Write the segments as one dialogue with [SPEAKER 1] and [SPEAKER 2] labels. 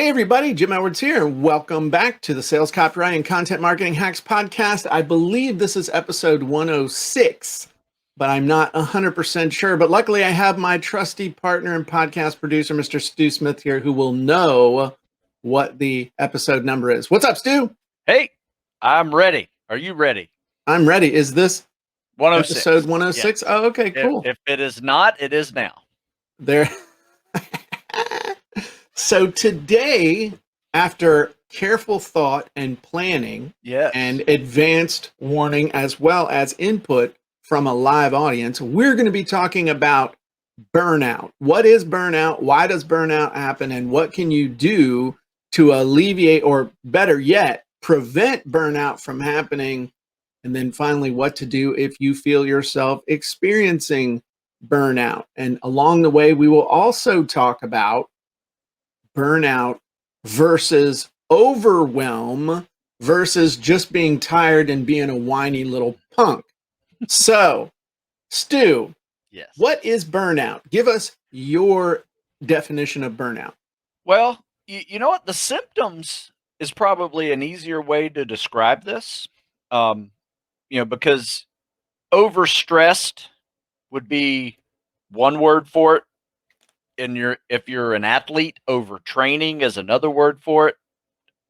[SPEAKER 1] Hey everybody, Jim Edwards here. Welcome back to the Sales Copywriting and Content Marketing Hacks podcast. I believe this is episode 106, but I'm not 100% sure. But luckily I have my trusty partner and podcast producer, Mr. Stu Smith here, who will know what the episode number is. What's up, Stu?
[SPEAKER 2] Hey, I'm ready. Are you ready?
[SPEAKER 1] I'm ready. Is this
[SPEAKER 2] 106.
[SPEAKER 1] episode 106?
[SPEAKER 2] Yes.
[SPEAKER 1] Oh, okay, cool.
[SPEAKER 2] If it is not, it is now.
[SPEAKER 1] There. So today, after careful thought and planning,
[SPEAKER 2] Yes.
[SPEAKER 1] and advanced warning as well as input from a live audience, we're going to be talking about burnout. What is burnout? Why does burnout happen? And what can you do to alleviate, or better yet, prevent burnout from happening? And then finally, what to do if you feel yourself experiencing burnout. And along the way, we will also talk about burnout versus overwhelm versus just being tired and being a whiny little punk. So, Stu,
[SPEAKER 2] Yes.
[SPEAKER 1] what is burnout? Give us your definition of burnout.
[SPEAKER 2] Well, you know what? The symptoms is probably an easier way to describe this. Because overstressed would be one word for it. If you're an athlete, overtraining is another word for it.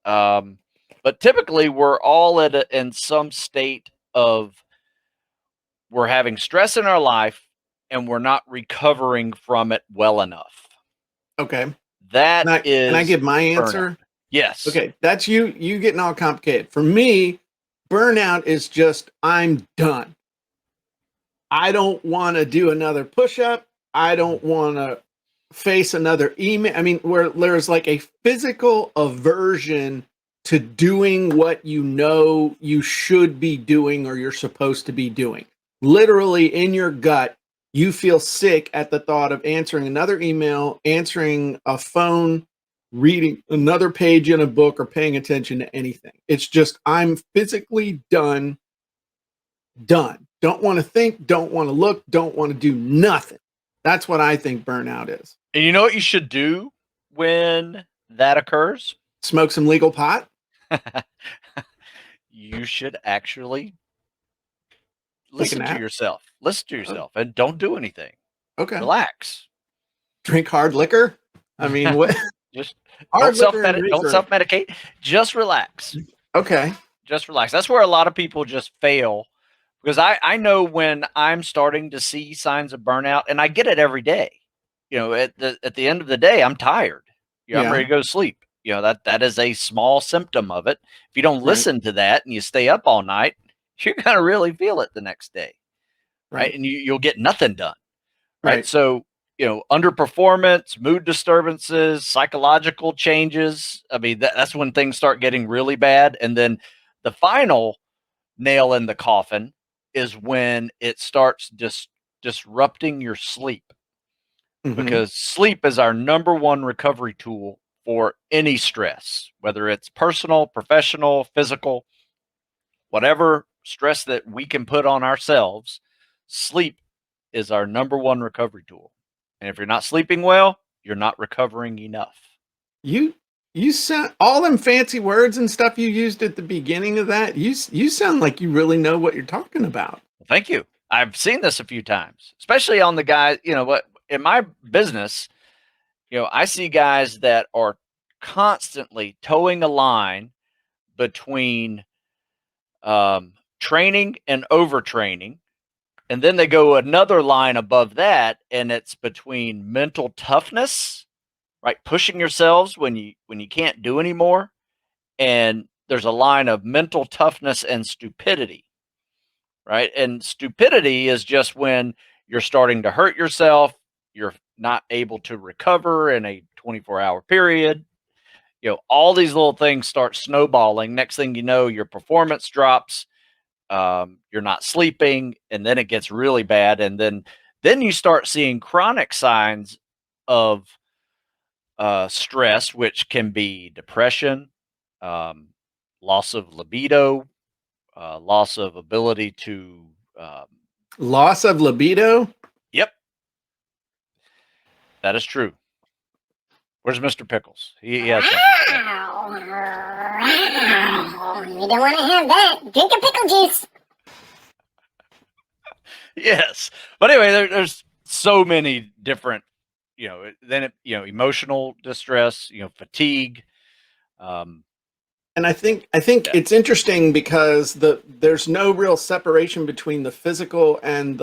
[SPEAKER 2] But typically we're all in some state of we're having stress in our life and we're not recovering from it well enough.
[SPEAKER 1] Okay.
[SPEAKER 2] Can
[SPEAKER 1] I give my answer?
[SPEAKER 2] Burnout. Yes.
[SPEAKER 1] Okay, that's you getting all complicated. For me, burnout is just I'm done. I don't want to do another push-up. I don't want to face another email. I mean, where there's like a physical aversion to doing what you know you should be doing or you're supposed to be doing. Literally in your gut, you feel sick at the thought of answering another email, answering a phone, reading another page in a book, or paying attention to anything. It's just, I'm physically done. Don't want to think, don't want to look, don't want to do nothing. That's what I think burnout is.
[SPEAKER 2] And you know what you should do when that occurs?
[SPEAKER 1] Smoke some legal pot.
[SPEAKER 2] You should actually listen to yourself. Listen to yourself and don't do anything.
[SPEAKER 1] Okay.
[SPEAKER 2] Relax.
[SPEAKER 1] Drink hard liquor. I mean, what?
[SPEAKER 2] Just don't self medicate. Just relax.
[SPEAKER 1] Okay.
[SPEAKER 2] Just relax. That's where a lot of people just fail, because I know when I'm starting to see signs of burnout, and I get it every day. At the end of the day, I'm tired. I'm ready to go to sleep. That is a small symptom of it. If you don't listen to that and you stay up all night, you're gonna really feel it the next day, right? And you'll get nothing done, right? So underperformance, mood disturbances, psychological changes. I mean, that's when things start getting really bad. And then the final nail in the coffin is when it starts disrupting your sleep. Because sleep is our number one recovery tool for any stress, whether it's personal, professional, physical, whatever stress that we can put on ourselves. Sleep is our number one recovery tool. And if you're not sleeping well, you're not recovering enough.
[SPEAKER 1] You sound, all them fancy words and stuff you used at the beginning of that, you sound like you really know what you're talking about.
[SPEAKER 2] Well, thank you. I've seen this a few times, especially on the guys, what in my business, I see guys that are constantly towing a line between training and overtraining. And then they go another line above that, and it's between mental toughness, right? Pushing yourselves when you can't do anymore. And there's a line of mental toughness and stupidity, right? And stupidity is just when you're starting to hurt yourself. You're not able to recover in a 24-hour period. All these little things start snowballing. Next thing you know, your performance drops. You're not sleeping, and then it gets really bad. And then you start seeing chronic signs of stress, which can be depression, loss of libido, loss of ability to
[SPEAKER 1] loss of libido.
[SPEAKER 2] Yep, that is true. Where's Mr. Pickles? He has something.
[SPEAKER 3] You don't want to have that. Drink a pickle juice.
[SPEAKER 2] Yes, but anyway, there's so many different, emotional distress, fatigue.
[SPEAKER 1] And I think it's interesting because there's no real separation between the physical and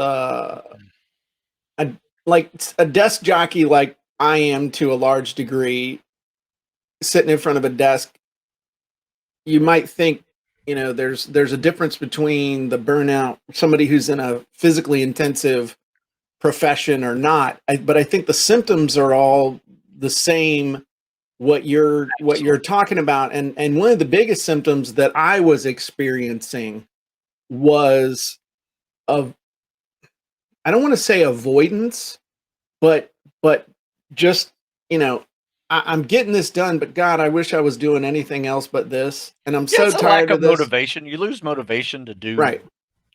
[SPEAKER 1] like a desk jockey like I am to a large degree, sitting in front of a desk. You might think, there's a difference between the burnout, somebody who's in a physically intensive profession or not. But I think the symptoms are all the same. What you're talking about, and one of the biggest symptoms that I was experiencing was of, I don't want to say avoidance, but just, I'm getting this done, but God, I wish I was doing anything else but this, and I'm so
[SPEAKER 2] It's a
[SPEAKER 1] tired
[SPEAKER 2] lack
[SPEAKER 1] of this.
[SPEAKER 2] motivation. You lose motivation to do
[SPEAKER 1] Right.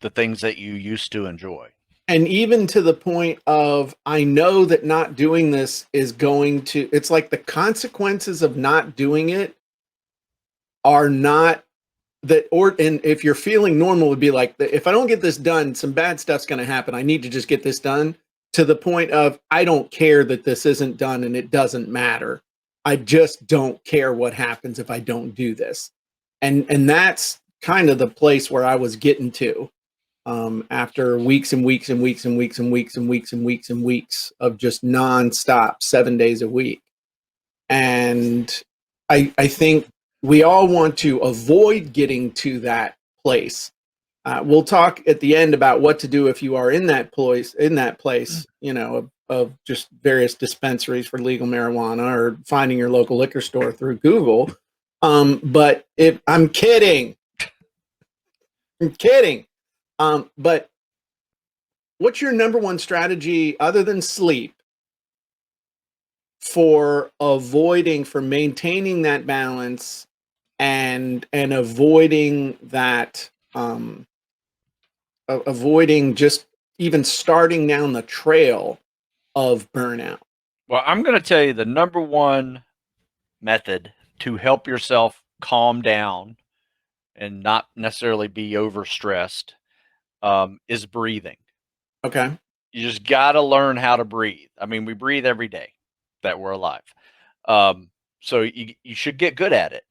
[SPEAKER 2] the things that you used to enjoy.
[SPEAKER 1] And even to the point of, I know that not doing this is going to, it's like the consequences of not doing it are not that, and if you're feeling normal, would be like, if I don't get this done, some bad stuff's going to happen. I need to just get this done, to the point of, I don't care that this isn't done and it doesn't matter. I just don't care what happens if I don't do this. And that's kind of the place where I was getting to. After weeks and weeks and weeks and weeks and weeks and weeks and weeks and weeks of just nonstop 7 days a week. And I think we all want to avoid getting to that place. We'll talk at the end about what to do if you are in that place, of just various dispensaries for legal marijuana, or finding your local liquor store through Google. But if I'm kidding. But what's your number one strategy other than sleep for maintaining that balance and avoiding that, avoiding just even starting down the trail of burnout?
[SPEAKER 2] Well, I'm going to tell you the number one method to help yourself calm down and not necessarily be overstressed is breathing.
[SPEAKER 1] Okay.
[SPEAKER 2] You just got to learn how to breathe. I mean, we breathe every day that we're alive. So you should get good at it.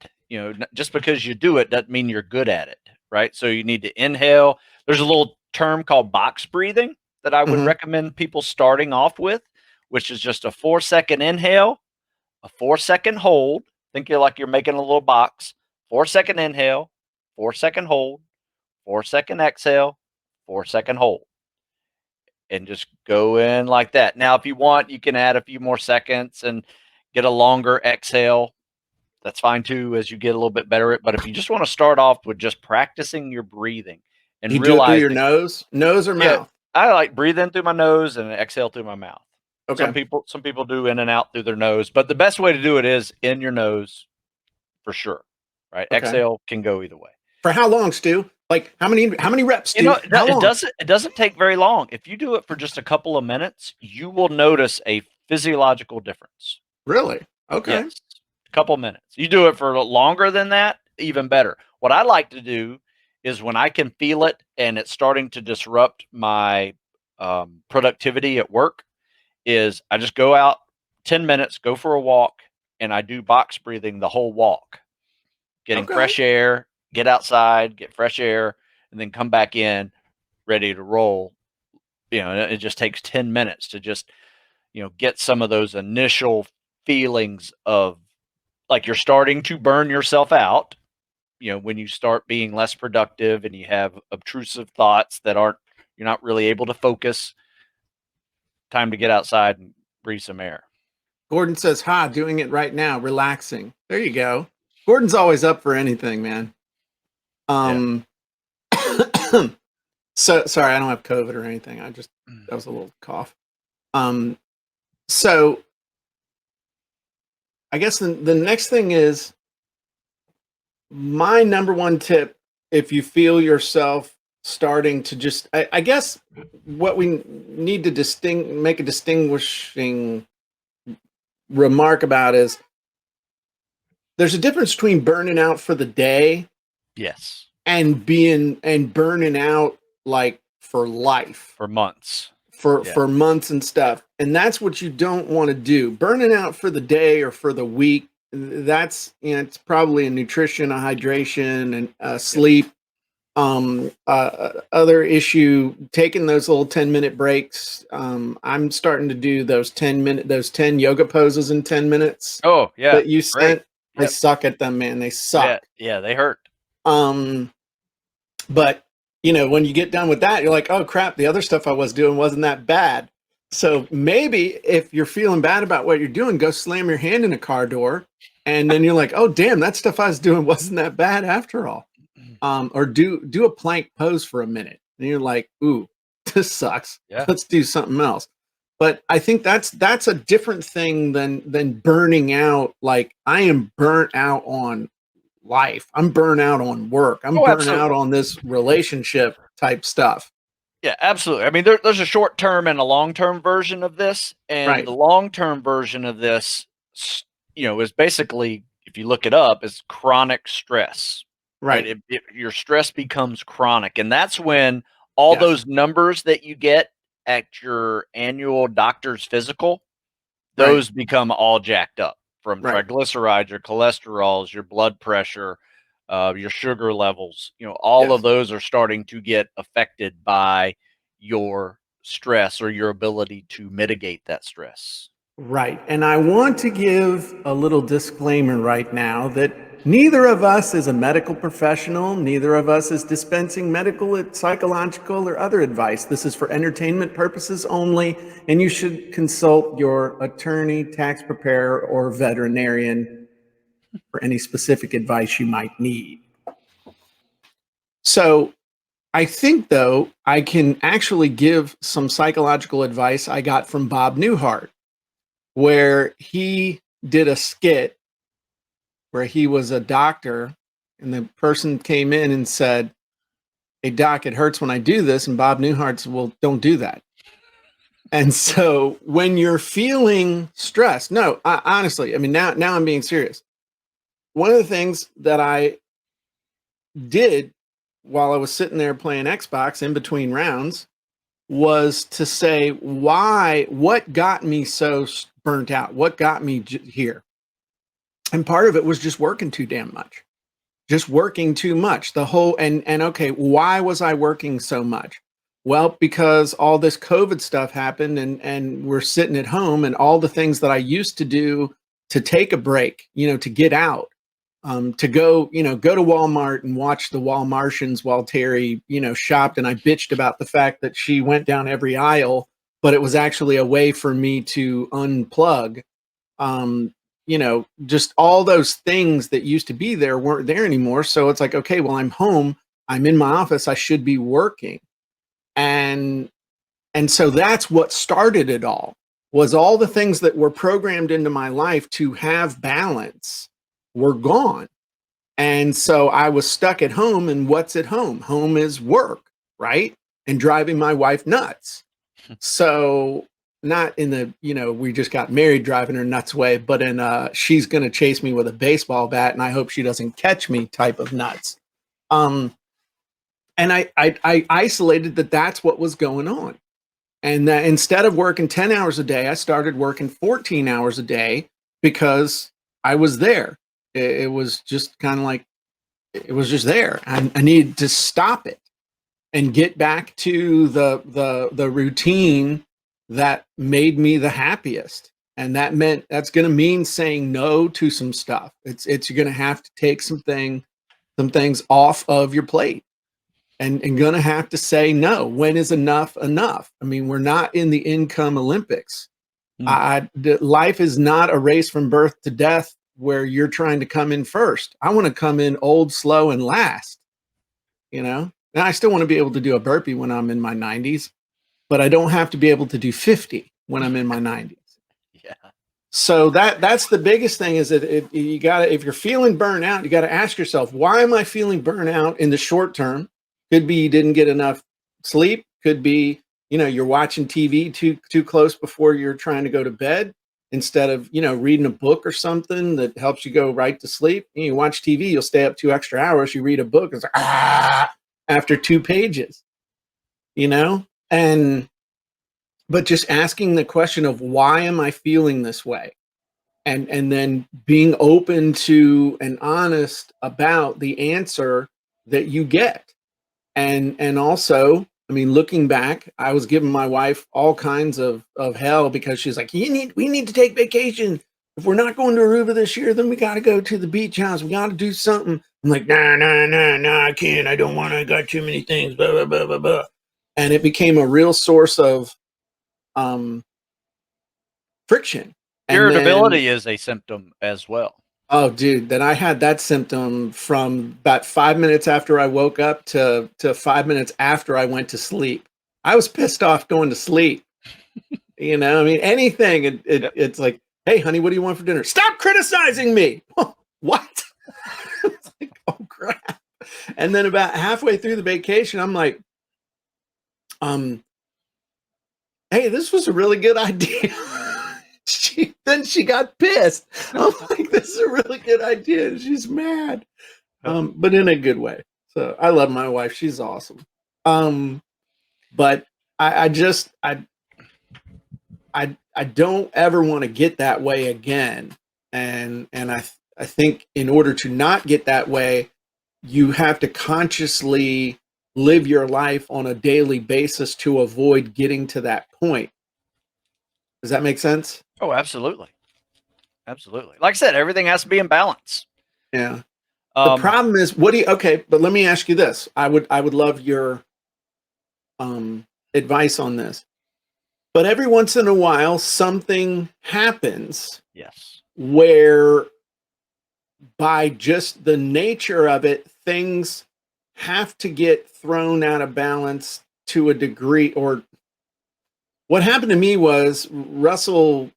[SPEAKER 2] Just because you do it doesn't mean you're good at it, right? So you need to inhale. There's a little term called box breathing that I would recommend people starting off with, which is just a 4-second inhale, a 4-second hold. Think you're making a little box. 4-second inhale, 4-second hold, 4-second exhale, 4-second hold. And just go in like that. Now, if you want, you can add a few more seconds and get a longer exhale. That's fine too, as you get a little bit better at it. But if you just want to start off with just practicing your breathing and
[SPEAKER 1] you do it through your
[SPEAKER 2] nose
[SPEAKER 1] or mouth?
[SPEAKER 2] I like breathe in through my nose and exhale through my mouth.
[SPEAKER 1] Okay.
[SPEAKER 2] Some people do in and out through their nose, but the best way to do it is in your nose for sure. Right? Okay. Exhale can go either way.
[SPEAKER 1] For how long, Stu? Like how many reps, Stu?
[SPEAKER 2] It doesn't take very long. If you do it for just a couple of minutes, you will notice a physiological difference.
[SPEAKER 1] Really? Okay.
[SPEAKER 2] Yes. A couple minutes. You do it for longer than that, even better. What I like to do is when I can feel it and it's starting to disrupt my productivity at work, is I just go out 10 minutes, go for a walk, and I do box breathing the whole walk. Getting fresh air, get outside, get fresh air, and then come back in ready to roll. It just takes 10 minutes to just, get some of those initial feelings of like you're starting to burn yourself out, when you start being less productive and you have obtrusive thoughts that you're not really able to focus. Time to get outside and breathe some air. Gordon
[SPEAKER 1] says, doing it right now, relaxing. There you go. Gordon's always up for anything, man. So sorry, I don't have COVID or anything. That was a little cough. So I guess the next thing is, my number one tip, if you feel yourself starting to just, I guess what we need to make a distinguishing remark about is there's a difference between burning out for the day
[SPEAKER 2] Yes.
[SPEAKER 1] and burning out like for life,
[SPEAKER 2] For months.
[SPEAKER 1] for months and stuff. And that's what you don't want to do. Burning out for the day or for the week, that's, it's probably a nutrition, a hydration, and sleep. Other issue, taking those little 10-minute breaks. I'm starting to do those 10 yoga poses in 10 minutes
[SPEAKER 2] Oh, yeah.
[SPEAKER 1] that you
[SPEAKER 2] Great.
[SPEAKER 1] sent. I suck at them, man. They suck.
[SPEAKER 2] Yeah, they hurt.
[SPEAKER 1] But when you get done with that, you're like, oh crap, the other stuff I was doing wasn't that bad. So maybe if you're feeling bad about what you're doing, go slam your hand in a car door. And then you're like, oh damn, that stuff I was doing wasn't that bad after all. Or do a plank pose for a minute. And you're like, ooh, this sucks.
[SPEAKER 2] Yeah.
[SPEAKER 1] Let's do something else. But I think that's a different thing than burning out. Like, I am burnt out on life. I'm burnt out on work. I'm burnt out on this relationship type stuff.
[SPEAKER 2] Yeah, absolutely. I mean, there's a short-term and a long-term version of this, and the long-term version of this, is basically, if you look it up, is chronic stress.
[SPEAKER 1] Right.
[SPEAKER 2] Your stress becomes chronic, and that's when all those numbers that you get at your annual doctor's physical, those become all jacked up, from triglycerides, your cholesterols, your blood pressure, your sugar levels. All of those are starting to get affected by your stress or your ability to mitigate that stress.
[SPEAKER 1] Right. And I want to give a little disclaimer right now that neither of us is a medical professional. Neither of us is dispensing medical, psychological, or other advice. This is for entertainment purposes only, and you should consult your attorney, tax preparer, or veterinarian for any specific advice you might need. So I think, though, I can actually give some psychological advice I got from Bob Newhart, where he did a skit where he was a doctor and the person came in and said, hey doc, it hurts when I do this. And Bob Newhart said, well, don't do that. And so when you're feeling stressed, honestly, I mean, now I'm being serious. One of the things that I did while I was sitting there playing Xbox in between rounds was to say, what got me so burnt out? What got me here? And part of it was just working too damn much, just working too much. The whole, and okay, why was I working so much? Well, because all this COVID stuff happened and we're sitting at home, and all the things that I used to do to take a break, to get out, to go to Walmart and watch the Walmartians while Terry, shopped. And I bitched about the fact that she went down every aisle, but it was actually a way for me to unplug. Just all those things that used to be there weren't there anymore. So it's like, okay, well, I'm home, I'm in my office, I should be working. And so that's what started it all, was all the things that were programmed into my life to have balance were gone. And so I was stuck at home, and what's at home? Home is work, right? And driving my wife nuts. So not in the, we just got married driving her nuts way, but in she's going to chase me with a baseball bat and I hope she doesn't catch me type of nuts. And I isolated that that's what was going on. And that instead of working 10 hours a day, I started working 14 hours a day because I was there. It was just kind of like, it was just there. I needed to stop it and get back to the routine that made me the happiest. And that's going to mean saying no to some stuff. It's you're going to have to take some things off of your plate, and going to have to say no. When is enough enough? I mean, we're not in the income Olympics. Life is not a race from birth to death where you're trying to come in first. I want to come in old, slow, and last, Now I still want to be able to do a burpee when I'm in my 90s, but I don't have to be able to do 50 when I'm in my 90s.
[SPEAKER 2] Yeah.
[SPEAKER 1] So that's the biggest thing, is that if you're feeling burnout, you got to ask yourself, why am I feeling burnout in the short term? Could be you didn't get enough sleep. Could be, you're watching TV too close before you're trying to go to bed. instead of, reading a book or something that helps you go right to sleep. You watch TV, you'll stay up 2 extra hours. You read a book, it's like, after 2 pages, and but just asking the question of why am I feeling this way? And then being open to and honest about the answer that you get. And also, I mean, looking back, I was giving my wife all kinds of hell because she's like, we need to take vacation. If we're not going to Aruba this year, then we got to go to the beach house. We got to do something. I'm like, nah, I can't. I don't want to. I got too many things, blah, blah, blah, blah, blah. And it became a real source of friction.
[SPEAKER 2] Irritability is a symptom as well.
[SPEAKER 1] Oh, dude, that I had that symptom from about 5 minutes after I woke up to 5 minutes after I went to sleep. I was pissed off going to sleep. I mean, anything. It's like, hey, honey, what do you want for dinner? Stop criticizing me. What? It's like, oh, crap. And then about halfway through the vacation, I'm like, hey, this was a really good idea. Then she got pissed. I'm like, this is a really good idea. She's mad, but in a good way. So I love my wife. She's awesome. But I don't ever want to get that way again. And I think in order to not get that way, you have to consciously live your life on a daily basis to avoid getting to that point. Does that make sense?
[SPEAKER 2] Oh, absolutely. Absolutely. Like I said, everything has to be in balance.
[SPEAKER 1] Yeah. The problem is, but let me ask you this. I would love your advice on this. But every once in a while, something happens.
[SPEAKER 2] Yes.
[SPEAKER 1] Where by just the nature of it, things have to get thrown out of balance to a degree. Or what happened to me was Russell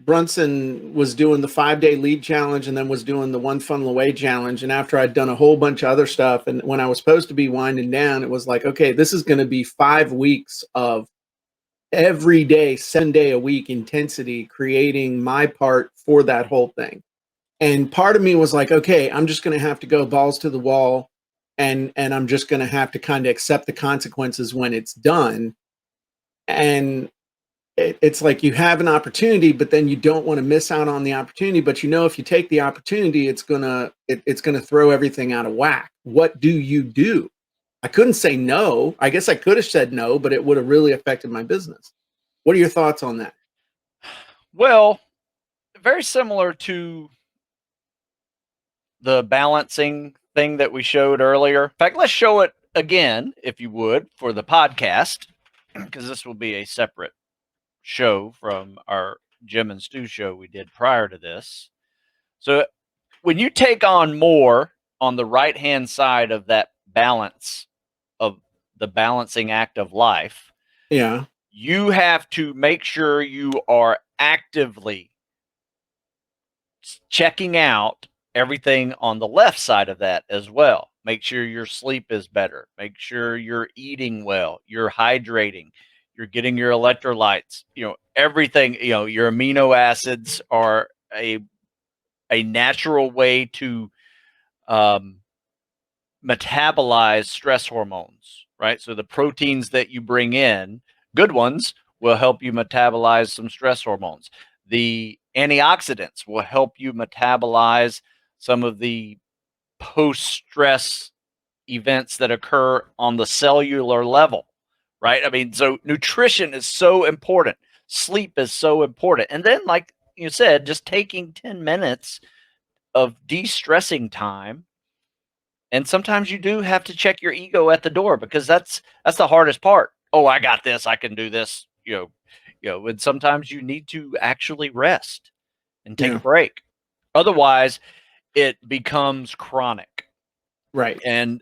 [SPEAKER 1] Brunson was doing the 5-day lead challenge and then was doing the one funnel away challenge. And after I'd done a whole bunch of other stuff, and when I was supposed to be winding down, it was like, okay, this is going to be 5 weeks of every day, 7 day a week intensity, creating my part for that whole thing. And part of me was like, okay, I'm just going to have to go balls to the wall, and I'm just going to have to kind of accept the consequences when it's done. And it's like you have an opportunity, but then you don't want to miss out on the opportunity. But if you take the opportunity, it's gonna throw everything out of whack. What do you do? I couldn't say no. I guess I could have said no, but it would have really affected my business. What are your thoughts on that?
[SPEAKER 2] Well, very similar to the balancing thing that we showed earlier. In fact, let's show it again, if you would, for the podcast, because this will be a separate show from our Jim and Stu show we did prior to this. So when you take on more on the right-hand side of that balance of the balancing act of life,
[SPEAKER 1] Yeah.
[SPEAKER 2] you have to make sure you are actively checking out everything on the left side of that as well. Make sure your sleep is better. Make sure you're eating well, you're hydrating, you're getting your electrolytes, everything, your amino acids are a natural way to metabolize stress hormones, right? So the proteins that you bring in, good ones, will help you metabolize some stress hormones. The antioxidants will help you metabolize some of the post-stress events that occur on the cellular level, right? I mean, so nutrition is so important. Sleep is so important. And then, like you said, just taking 10 minutes of de-stressing time. And sometimes you do have to check your ego at the door, because that's the hardest part. Oh, I got this. I can do this. And sometimes you need to actually rest and take a break. Otherwise, it becomes chronic.
[SPEAKER 1] Right.
[SPEAKER 2] And,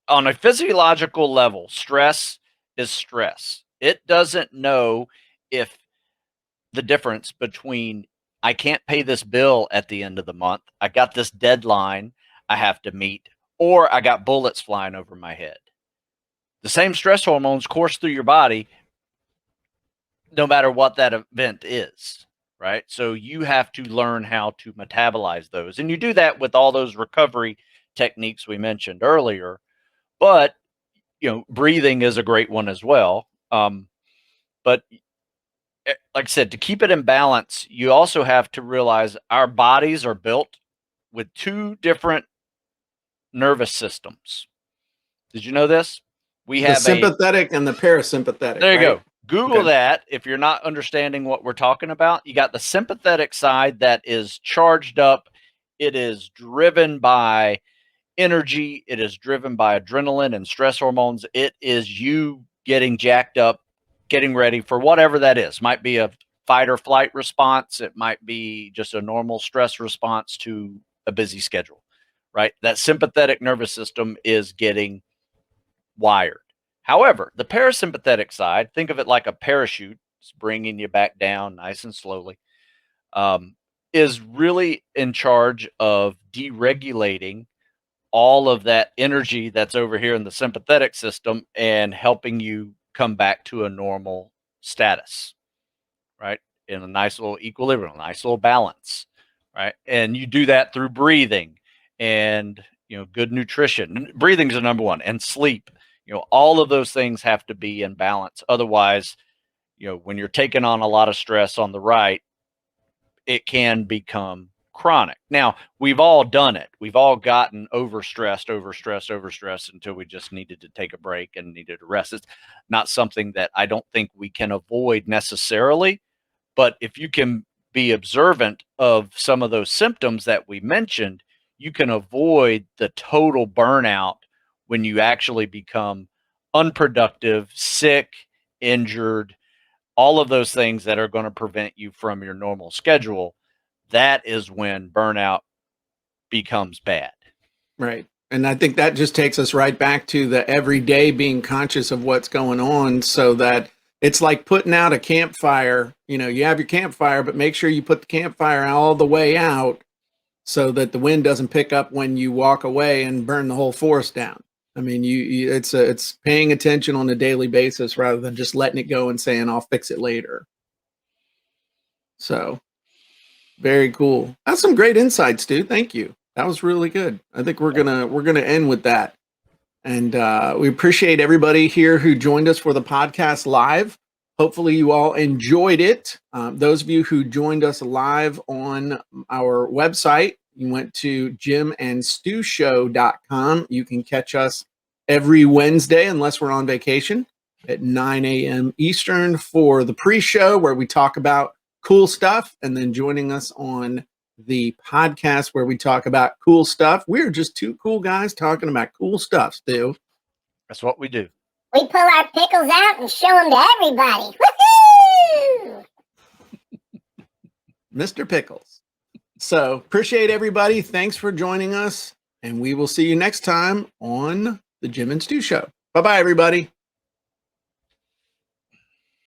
[SPEAKER 2] on a physiological level, stress is stress. It doesn't know if the difference between I can't pay this bill at the end of the month, I got this deadline I have to meet, or I got bullets flying over my head. The same stress hormones course through your body no matter what that event is, right? So you have to learn how to metabolize those. And you do that with all those recovery techniques we mentioned earlier. But, breathing is a great one as well. But like I said, to keep it in balance, you also have to realize our bodies are built with two different nervous systems. Did you know this? We
[SPEAKER 1] The
[SPEAKER 2] have
[SPEAKER 1] sympathetic and the parasympathetic.
[SPEAKER 2] there you
[SPEAKER 1] right?
[SPEAKER 2] go. Google
[SPEAKER 1] Okay.
[SPEAKER 2] that if you're not understanding what we're talking about. You got the sympathetic side that is charged up. It is driven by energy. It is driven by adrenaline and stress hormones. It is you getting jacked up, getting ready for whatever that is. Might be a fight or flight response. It might be just a normal stress response to a busy schedule, right? That sympathetic nervous system is getting wired. However, the parasympathetic side, think of it like a parachute, it's bringing you back down nice and slowly, is really in charge of deregulating all of that energy that's over here in the sympathetic system and helping you come back to a normal status, right? In a nice little equilibrium, a nice little balance, right? And you do that through breathing and, good nutrition. Breathing is the number one, and sleep. All of those things have to be in balance. Otherwise, when you're taking on a lot of stress on the right, it can become chronic. Now, we've all done it. We've all gotten overstressed until we just needed to take a break and needed to rest. It's not something that I don't think we can avoid necessarily, but if you can be observant of some of those symptoms that we mentioned, you can avoid the total burnout when you actually become unproductive, sick, injured, all of those things that are going to prevent you from your normal schedule. That is when burnout becomes bad.
[SPEAKER 1] Right. And I think that just takes us right back to the everyday being conscious of what's going on, so that it's like putting out a campfire. You have your campfire, but make sure you put the campfire all the way out so that the wind doesn't pick up when you walk away and burn the whole forest down. I mean, it's paying attention on a daily basis rather than just letting it go and saying, I'll fix it later. So very cool. That's some great insights, dude. Thank you. That was really good. I think we're gonna end with that. And we appreciate everybody here who joined us for the podcast live. Hopefully you all enjoyed it. Those of you who joined us live on our website, you went to jimandstewshow.com. You can catch us every Wednesday, unless we're on vacation, at 9 a.m. Eastern for the pre-show, where we talk about cool stuff, and then joining us on the podcast where we talk about cool stuff. We're just two cool guys talking about cool stuff, Stu.
[SPEAKER 2] That's what we do.
[SPEAKER 3] We pull our pickles out and show them to everybody. Woohoo!
[SPEAKER 1] Mr. Pickles. So appreciate everybody. Thanks for joining us, and we will see you next time on the Jim and Stu Show. Bye-bye, everybody.